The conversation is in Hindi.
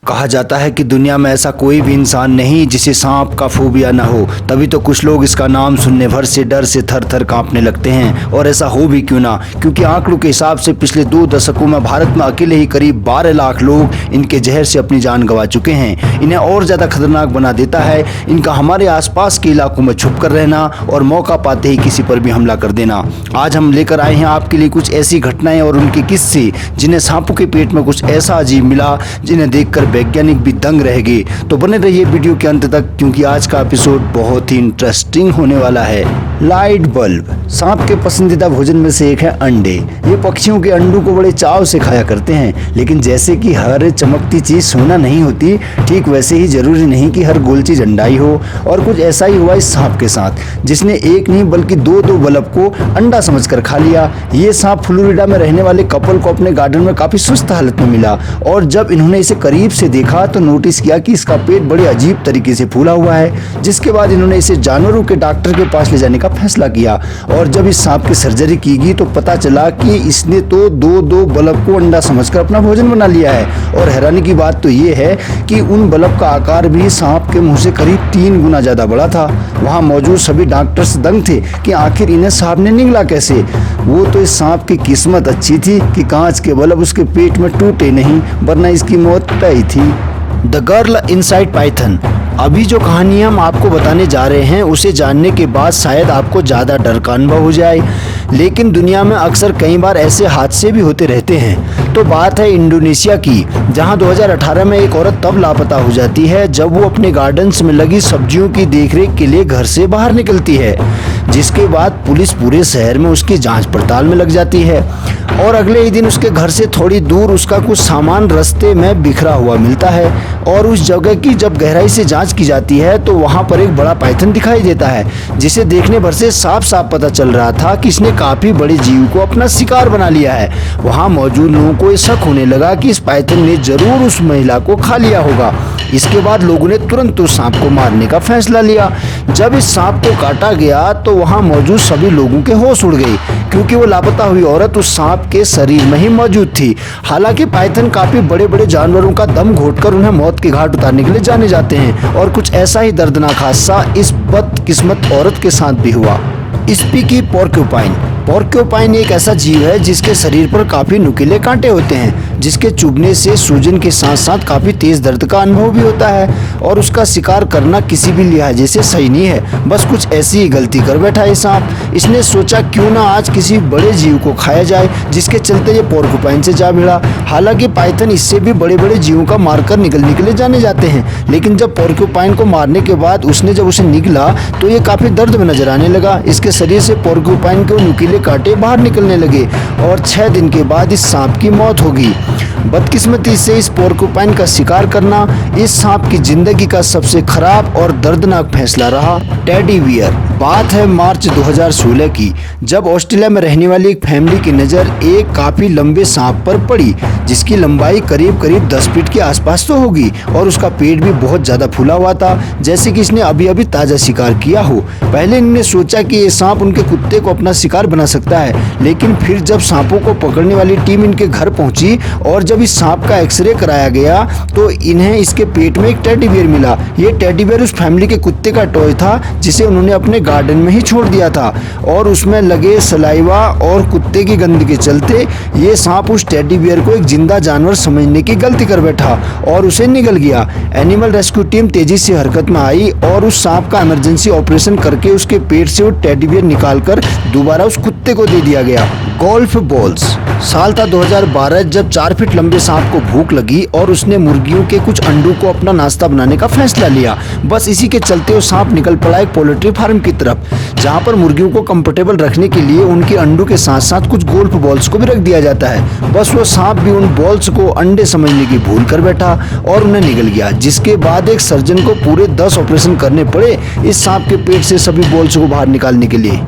कहा जाता है कि दुनिया में ऐसा कोई भी इंसान नहीं जिसे सांप का फोबिया न हो। तभी तो कुछ लोग इसका नाम सुनने भर से डर से थर थर कांपने लगते हैं। और ऐसा हो भी क्यों ना, क्योंकि आंकड़ों के हिसाब से पिछले 2 दशकों में भारत में अकेले ही करीब 12 लाख लोग इनके जहर से अपनी जान गंवा चुके हैं। इन्हें और ज़्यादा खतरनाक बना देता है इनका हमारे आसपास के इलाकों में छुप कर रहना और मौका पाते ही किसी पर भी हमला कर देना। आज हम लेकर आए हैं आपके लिए कुछ ऐसी घटनाएं और उनके किस्से जिन्हें सांपों के पेट में कुछ ऐसा अजीब मिला जिन्हें देखकर वैज्ञानिक भी दंग रह गए। तो बने रहिए वीडियो के अंत तक, क्योंकि आज का एपिसोड बहुत ही इंटरेस्टिंग होने वाला है। लाइट बल्ब सांप के पसंदीदा भोजन में से एक है अंडे। ये पक्षियों के अंडों को बड़े चाव से खाया करते हैं, लेकिन जैसे कि हर चमकती चीज सोना नहीं होती, ठीक वैसे ही जरूरी नहीं कि हर गोल चीज अंडा ही हो। और कुछ ऐसा ही हुआ इस सांप के साथ, जिसने एक नहीं बल्कि दो बल्ब को अंडा समझकर खा लिया। ये सांप फ्लोरिडा में रहने वाले कपल को अपने गार्डन में काफी सुस्त हालत में मिला, और जब इन्होंने इसे करीब से देखा तो नोटिस किया कि इसका पेट बड़े अजीब तरीके से फूला हुआ है। जिसके बाद इन्होंने इसे जानवरों के डॉक्टर के पास ले जाने का फैसला किया, और जब इस सांप की सर्जरी की गई तो पता चला कि इसने तो दो बल्ब को अंडा समझकर अपना भोजन बना लिया है। और हैरानी की बात तो ये है कि उन बल्ब का आकार भी सांप के मुंह से करीब 3 गुना ज्यादा बड़ा था। वहां मौजूद सभी डॉक्टर्स दंग थे कि आखिर इन्हें सांप ने निगला कैसे। वो तो इस सांप की किस्मत अच्छी थी कि कांच के बल्ब उसके पेट में टूटे नहीं, वरना इसकी मौत तय थी। The girl inside Python. अभी जो कहानी हम आपको बताने जा रहे हैं उसे जानने के बाद शायद आपको ज़्यादा डर का अनुभव हो जाए, लेकिन दुनिया में अक्सर कई बार ऐसे हादसे भी होते रहते हैं। तो बात है इंडोनेशिया की, जहां 2018 में एक औरत तब लापता हो जाती है जब वो अपने गार्डन्स में लगी सब्जियों की देखरेख के लिए घर से बाहर निकलती है। जिसके बाद पुलिस पूरे शहर में उसकी जांच पड़ताल में लग जाती है, और अगले ही दिन उसके घर से थोड़ी दूर उसका कुछ सामान रास्ते में बिखरा हुआ मिलता है। और उस जगह की जब गहराई से जांच की जाती है तो वहां पर एक बड़ा पाइथन दिखाई देता है, जिसे देखने भर से साफ साफ पता चल रहा था कि इसने काफी बड़े जीव को अपना शिकार बना लिया है। वहां मौजूद लोगों को शक होने लगा कि इस पाइथन ने जरूर उस महिला को खा लिया होगा। इसके बाद लोगों ने तुरंत उस सांप को मारने का फैसला लिया। जब इस सांप को काटा गया तो वहां मौजूद सभी लोगों के होश उड़ गए, क्योंकि वो लापता हुई औरत उस सांप के शरीर में ही मौजूद थी। हालांकि पाइथन काफी बड़े बड़े जानवरों का दम घोटकर उन्हें मौत के घाट उतारने के लिए जाने जाते हैं, और कुछ ऐसा ही दर्दनाक हादसा इस बदकिस्मत औरत के साथ भी हुआ। स्पीकी पोर्क्यूपाइन। पोर्क्यूपाइन एक ऐसा जीव है जिसके शरीर पर काफी नुकीले कांटे होते हैं, जिसके चुभने से सूजन के साथ साथ काफी तेज दर्द का अनुभव भी होता है। और उसका शिकार करना किसी भी लिहाजे से सही नहीं है, बस कुछ ऐसी ही गलती कर बैठा है सांप। इसने सोचा क्यों ना आज किसी बड़े जीव को खाया जाए, जिसके चलते ये पोर्क्यूपाइन से जा भिड़ा। हालांकि पाइथन इससे भी बड़े बड़े जीवों का मारकर निगलने के लिए जाने जाते हैं, लेकिन जब पोर्क्यूपाइन को मारने के बाद उसने जब उसे निगला तो ये काफी दर्द में नजर आने लगा। इसके शरीर से पोर्क्यूपाइन के नुकीले कांटे बाहर निकलने लगे, और 6 दिन के बाद इस सांप की मौत होगी। बदकिस्मती से इस पोर्क्यूपाइन का शिकार करना इस सांप की जिंदगी का सबसे खराब और दर्दनाक फैसला रहा। Teddy bear. बात है मार्च 2016 की, जब ऑस्ट्रेलिया में रहने वाली एक फैमिली की नज़र एक काफ़ी लंबे सांप पर पड़ी, जिसकी लंबाई करीब 10 फीट के आसपास तो होगी, और उसका पेट भी बहुत ज़्यादा फूला हुआ था, जैसे कि इसने अभी अभी ताज़ा शिकार किया हो। पहले इन्होंने सोचा कि ये सांप उनके कुत्ते को अपना शिकार बना सकता है, लेकिन फिर जब सांपों को पकड़ने वाली टीम इनके घर पहुंची और जब इस सांप का एक्सरे कराया गया तो इन्हें इसके पेट में एक टेडी बियर मिला। ये टेडी बियर उस फैमिली के कुत्ते का टॉय था, जिसे उन्होंने अपने गार्डन में ही छोड़ दिया था, और उसमें लगे सलाइवा और कुत्ते की गंदगी के चलते ये सांप उस टेडी बियर को एक जिंदा जानवर समझने की गलती कर बैठा और उसे निगल गया। एनिमल रेस्क्यू टीम तेजी से हरकत में आई और उस सांप का इमरजेंसी ऑपरेशन करके उसके पेट से वो टेडी बियर निकालकर दोबारा उस कुत्ते को दे दिया गया। Golf balls. साल था 2012, जब 4 फीट लंबे सांप को भूख लगी और उसने मुर्गियों के कुछ अंडों को अपना नाश्ता बनाने का फैसला लिया। बस इसी के चलते वो सांप निकल पड़ा एक पोल्ट्री फार्म की तरफ, जहां पर मुर्गियों को कंफर्टेबल रखने के लिए उनके अंडों के साथ साथ कुछ गोल्फ बॉल्स को भी रख दिया जाता है। बस वो सांप भी उन बॉल्स को अंडे समझने की भूल कर बैठा और उन्हें निगल गया, जिसके बाद एक सर्जन को पूरे 10 ऑपरेशन करने पड़े इस सांप के पेट से सभी बॉल्स को बाहर निकालने के लिए।